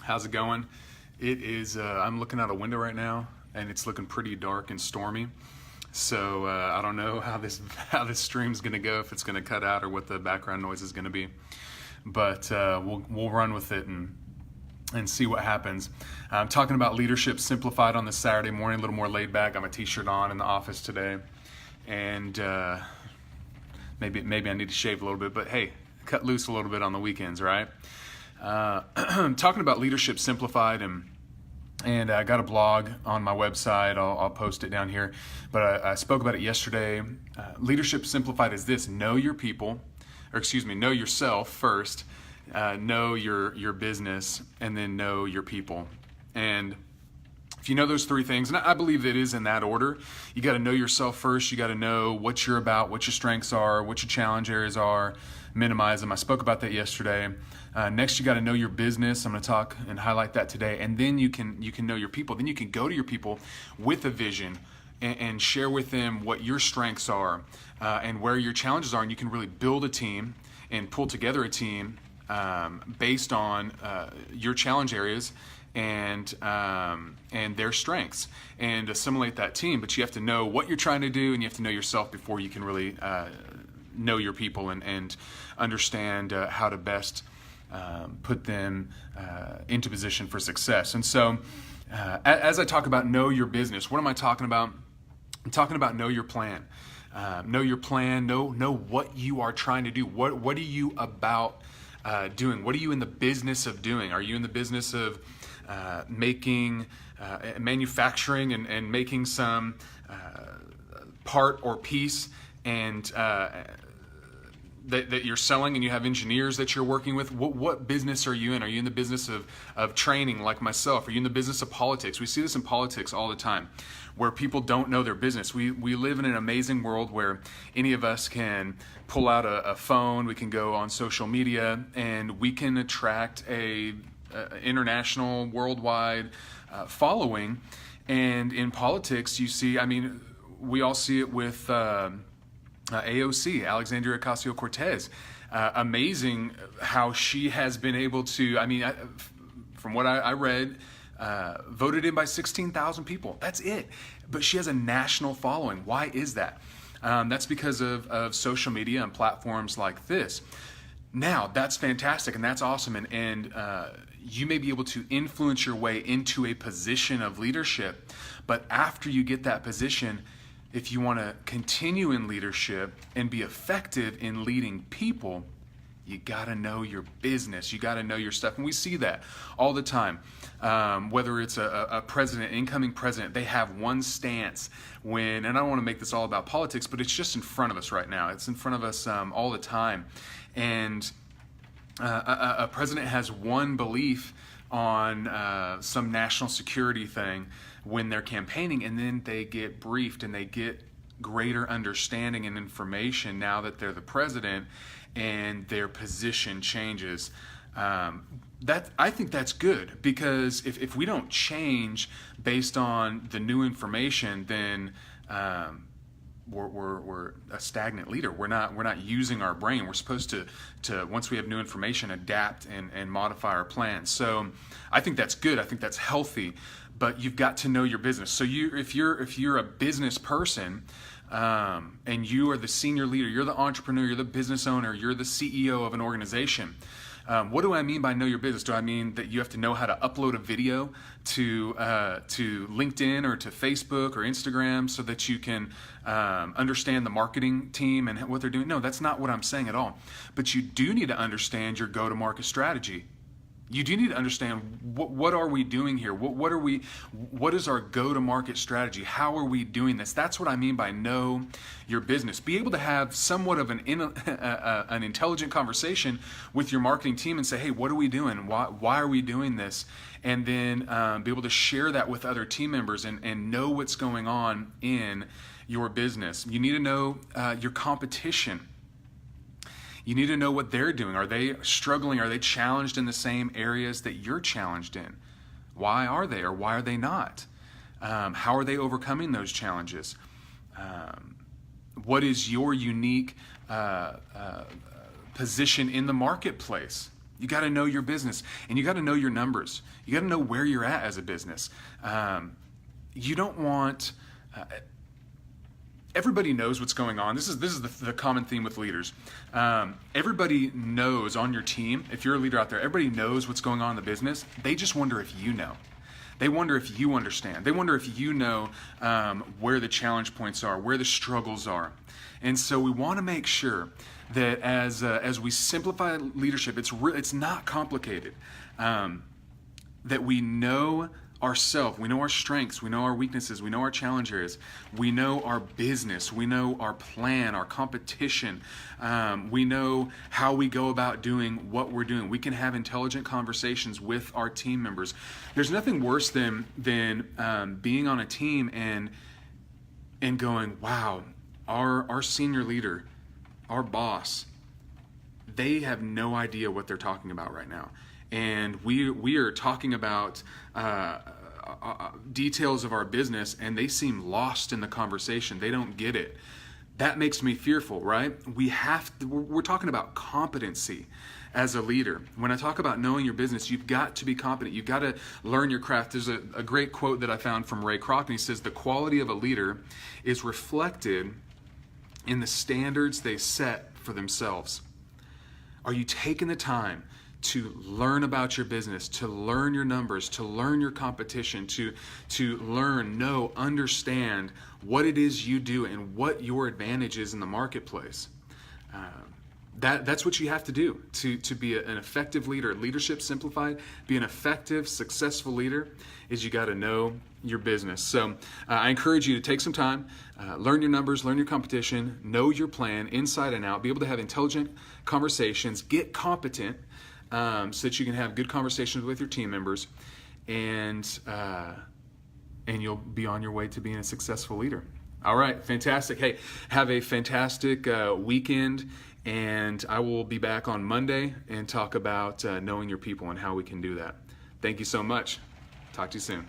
How's it going? It is, I'm looking out a window right now and it's looking pretty dark and stormy. So I don't know how this stream's gonna go, if it's gonna cut out or what the background noise is gonna be. But we'll run with it and see what happens. I'm talking about leadership simplified on this Saturday morning, a little more laid back. Got my t-shirt on in the office today. And maybe I need to shave a little bit, but hey, cut loose a little bit on the weekends, right? Talking about leadership simplified, and I got a blog on my website. I'll post it down here, but I spoke about it yesterday. Leadership simplified is this: know your people, know yourself first, know your business, and then know your people. And if you know those three things, and I believe it is in that order, you got to know yourself first. You got to know what you're about, what your strengths are, what your challenge areas are, minimize them. I spoke about that yesterday. Next, you got to know your business. I'm going to talk and highlight that today. And then you can know your people. Then you can go to your people with a vision and share with them what your strengths are and where your challenges are. And you can really build a team and pull together a team based on your challenge areas and their strengths, and assimilate that team. But you have to know what you're trying to do, and you have to know yourself before you can really know your people and understand how to best put them into position for success. And so as I talk about know your business, what am I talking about? I'm talking about know your plan. Know your plan, know what you are trying to do. What are you about doing? What are you in the business of doing? Are you in the business of making, manufacturing and making some part or piece and that you're selling, and you have engineers that you're working with? What business are you in? Are you in the business of training like myself? Are you in the business of politics? We see this in politics all the time, where people don't know their business. We live in an amazing world where any of us can pull out a phone, we can go on social media, and we can attract a international, worldwide following. And in politics, you see, we all see it with AOC, Alexandria Ocasio-Cortez. Amazing how she has been able to, from what I read, voted in by 16,000 people. That's it. But she has a national following. Why is that? That's because of social media and platforms like this. Now, that's fantastic and that's awesome. And you may be able to influence your way into a position of leadership. But after you get that position, if you want to continue in leadership and be effective in leading people, you got to know your business. You got to know your stuff. And we see that all the time. Whether it's a president, incoming president, they have one stance and I don't want to make this all about politics, but it's just in front of us right now. It's in front of us all the time. And a president has one belief on some national security thing when they're campaigning, and then they get briefed and they get greater understanding and information now that they're the president, and their position changes. I think that's good, because if we don't change based on the new information, then we're a stagnant leader. We're not using our brain. We're supposed to once we have new information, adapt and modify our plans. So I think that's good. I think that's healthy. But you've got to know your business. So if you're a business person, and you are the senior leader, you're the entrepreneur, you're the business owner, you're the CEO of an organization. What do I mean by know your business? Do I mean that you have to know how to upload a video to LinkedIn or to Facebook or Instagram so that you can understand the marketing team and what they're doing? No, that's not what I'm saying at all. But you do need to understand your go-to-market strategy. You do need to understand what are we doing here? What is our go-to-market strategy? How are we doing this? That's what I mean by know your business. Be able to have somewhat of an intelligent conversation with your marketing team and say, hey, what are we doing? Why are we doing this? And then be able to share that with other team members and know what's going on in your business. You need to know your competition. You need to know what they're doing. Are they struggling? Are they challenged in the same areas that you're challenged in? Why are they, or why are they not? How are they overcoming those challenges? What is your unique position in the marketplace? You got to know your business, and you got to know your numbers. You got to know where you're at as a business. You don't want... everybody knows what's going on. This is the common theme with leaders. Everybody knows on your team, if you're a leader out there, everybody knows what's going on in the business. They just wonder if you know. They wonder if you understand. They wonder if you know where the challenge points are, where the struggles are. And so we want to make sure that as we simplify leadership, it's not complicated. That we know ourselves, we know our strengths, we know our weaknesses, we know our challenge areas, we know our business, we know our plan, our competition, we know how we go about doing what we're doing. We can have intelligent conversations with our team members. There's nothing worse than being on a team and going, wow, our senior leader, our boss, they have no idea what they're talking about right now. And we are talking about details of our business, and they seem lost in the conversation. They don't get it. That makes me fearful, right? We're talking about competency as a leader. When I talk about knowing your business, you've got to be competent. You've got to learn your craft. There's a great quote that I found from Ray Kroc, and he says, the quality of a leader is reflected in the standards they set for themselves. Are you taking the time to learn about your business, to learn your numbers, to learn your competition, to learn, know, understand what it is you do and what your advantage is in the marketplace? That's what you have to do to be an effective leader. Leadership Simplified, be an effective, successful leader, is you got to know your business. So I encourage you to take some time, learn your numbers, learn your competition, know your plan inside and out, be able to have intelligent conversations, get competent, so that you can have good conversations with your team members, and you'll be on your way to being a successful leader. All right, fantastic. Hey, have a fantastic weekend, and I will be back on Monday and talk about knowing your people and how we can do that. Thank you so much. Talk to you soon.